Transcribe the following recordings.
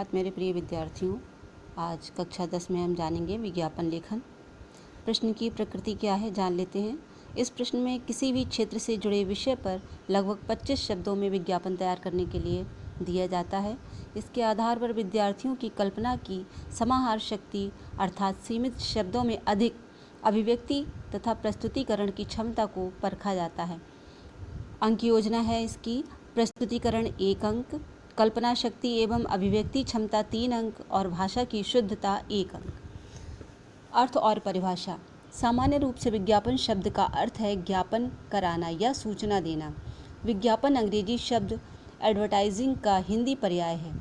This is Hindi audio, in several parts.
सुप्रभात मेरे प्रिय विद्यार्थियों। आज कक्षा 10 में हम जानेंगे विज्ञापन लेखन। प्रश्न की प्रकृति क्या है जान लेते हैं। इस प्रश्न में किसी भी क्षेत्र से जुड़े विषय पर लगभग 25 शब्दों में विज्ञापन तैयार करने के लिए दिया जाता है। इसके आधार पर विद्यार्थियों की कल्पना की समाहार शक्ति अर्थात सीमित शब्दों में अधिक अभिव्यक्ति तथा प्रस्तुतिकरण की क्षमता को परखा जाता है। अंक योजना है इसकी। प्रस्तुतिकरण 1 अंक, कल्पना शक्ति एवं अभिव्यक्ति क्षमता 3 अंक और भाषा की शुद्धता 1 अंक। अर्थ और परिभाषा। सामान्य रूप से विज्ञापन शब्द का अर्थ है ज्ञापन कराना या सूचना देना। विज्ञापन अंग्रेजी शब्द एडवर्टाइजिंग का हिंदी पर्याय है।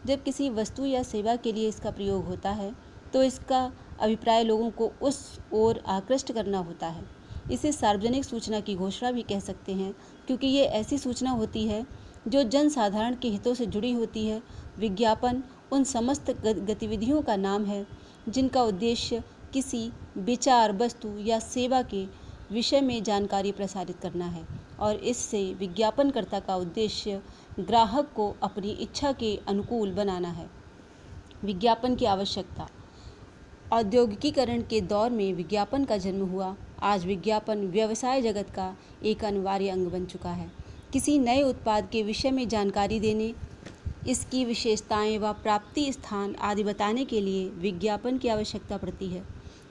जब किसी वस्तु या सेवा के लिए इसका प्रयोग होता है तो इसका अभिप्राय लोगों को उस ओर आकृष्ट करना होता है। इसे सार्वजनिक सूचना की घोषणा भी कह सकते हैं, क्योंकि ये ऐसी सूचना होती है जो जन साधारण के हितों से जुड़ी होती है। विज्ञापन उन समस्त गतिविधियों का नाम है जिनका उद्देश्य किसी विचार, वस्तु या सेवा के विषय में जानकारी प्रसारित करना है और इससे विज्ञापनकर्ता का उद्देश्य ग्राहक को अपनी इच्छा के अनुकूल बनाना है। विज्ञापन की आवश्यकता। औद्योगिकीकरण के दौर में विज्ञापन का जन्म हुआ। आज विज्ञापन व्यवसाय जगत का एक अनिवार्य अंग बन चुका है। किसी नए उत्पाद के विषय में जानकारी देने, इसकी विशेषताएं व प्राप्ति स्थान आदि बताने के लिए विज्ञापन की आवश्यकता पड़ती है।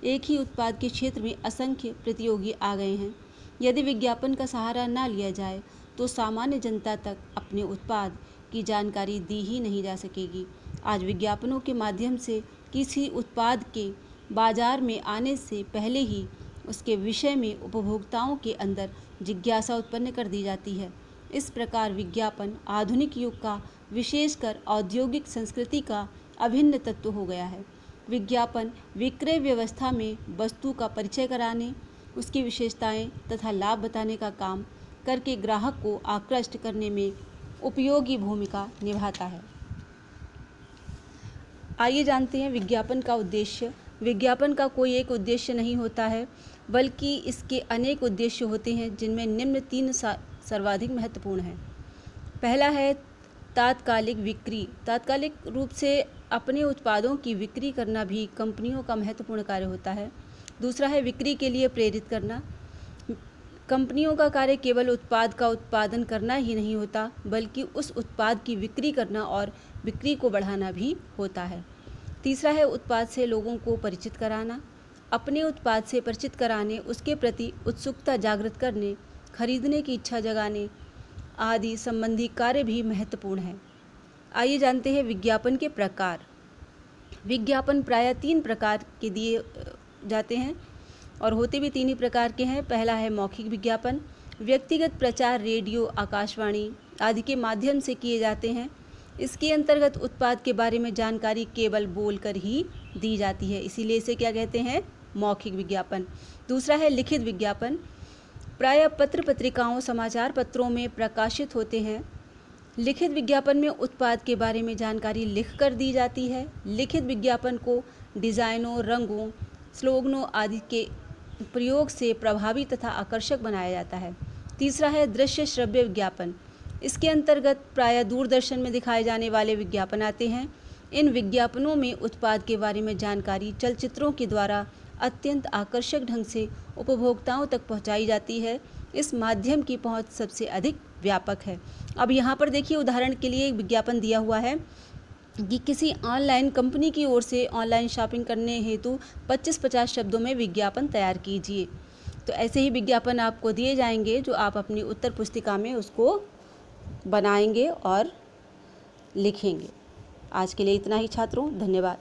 एक ही उत्पाद के क्षेत्र में असंख्य प्रतियोगी आ गए हैं। यदि विज्ञापन का सहारा न लिया जाए तो सामान्य जनता तक अपने उत्पाद की जानकारी दी ही नहीं जा सकेगी। आज विज्ञापनों के माध्यम से किसी उत्पाद के बाजार में आने से पहले ही उसके विषय में उपभोक्ताओं के अंदर जिज्ञासा उत्पन्न कर दी जाती है। इस प्रकार विज्ञापन आधुनिक युग का, विशेषकर औद्योगिक संस्कृति का अभिन्न तत्व हो गया है। विज्ञापन विक्रय व्यवस्था में वस्तु का परिचय कराने, उसकी विशेषताएं तथा लाभ बताने का काम करके ग्राहक को आकृष्ट करने में उपयोगी भूमिका निभाता है। आइए जानते हैं विज्ञापन का उद्देश्य। विज्ञापन का कोई एक उद्देश्य नहीं होता है, बल्कि इसके अनेक उद्देश्य होते हैं, जिनमें निम्न 3 सर्वाधिक महत्वपूर्ण हैं। पहला है तात्कालिक बिक्री। तात्कालिक रूप से अपने उत्पादों की बिक्री करना भी कंपनियों का महत्वपूर्ण कार्य होता है। दूसरा है बिक्री के लिए प्रेरित करना। कंपनियों का कार्य केवल उत्पाद का उत्पादन करना ही नहीं होता, बल्कि उस उत्पाद की बिक्री करना और बिक्री को बढ़ाना भी होता है। तीसरा है उत्पाद से लोगों को परिचित कराना। अपने उत्पाद से परिचित कराने, उसके प्रति उत्सुकता जागृत करने, खरीदने की इच्छा जगाने आदि संबंधी कार्य भी महत्वपूर्ण है। आइए जानते हैं विज्ञापन के प्रकार। विज्ञापन प्रायः 3 प्रकार के दिए जाते हैं और होते भी 3 ही प्रकार के हैं। पहला है मौखिक विज्ञापन। व्यक्तिगत प्रचार रेडियो, आकाशवाणी आदि के माध्यम से किए जाते हैं। इसके अंतर्गत उत्पाद के बारे में जानकारी केवल बोलकर ही दी जाती है, इसीलिए इसे क्या कहते हैं, मौखिक विज्ञापन। दूसरा है लिखित विज्ञापन। प्रायः पत्र पत्रिकाओं, समाचार पत्रों में प्रकाशित होते हैं। लिखित विज्ञापन में उत्पाद के बारे में जानकारी लिखकर दी जाती है। लिखित विज्ञापन को डिज़ाइनों, रंगों, स्लोगनों आदि के प्रयोग से प्रभावी तथा आकर्षक बनाया जाता है। तीसरा है दृश्य श्रव्य विज्ञापन। इसके अंतर्गत प्रायः दूरदर्शन में दिखाए जाने वाले विज्ञापन आते हैं। इन विज्ञापनों में उत्पाद के बारे में जानकारी चलचित्रों के द्वारा अत्यंत आकर्षक ढंग से उपभोक्ताओं तक पहुंचाई जाती है। इस माध्यम की पहुंच सबसे अधिक व्यापक है। अब यहाँ पर देखिए, उदाहरण के लिए एक विज्ञापन दिया हुआ है कि किसी ऑनलाइन कंपनी की ओर से ऑनलाइन शॉपिंग करने हेतु 25-50 शब्दों में विज्ञापन तैयार कीजिए। तो ऐसे ही विज्ञापन आपको दिए जाएंगे जो आप अपनी उत्तर पुस्तिका में उसको बनाएंगे और लिखेंगे। आज के लिए इतना ही छात्रों, धन्यवाद।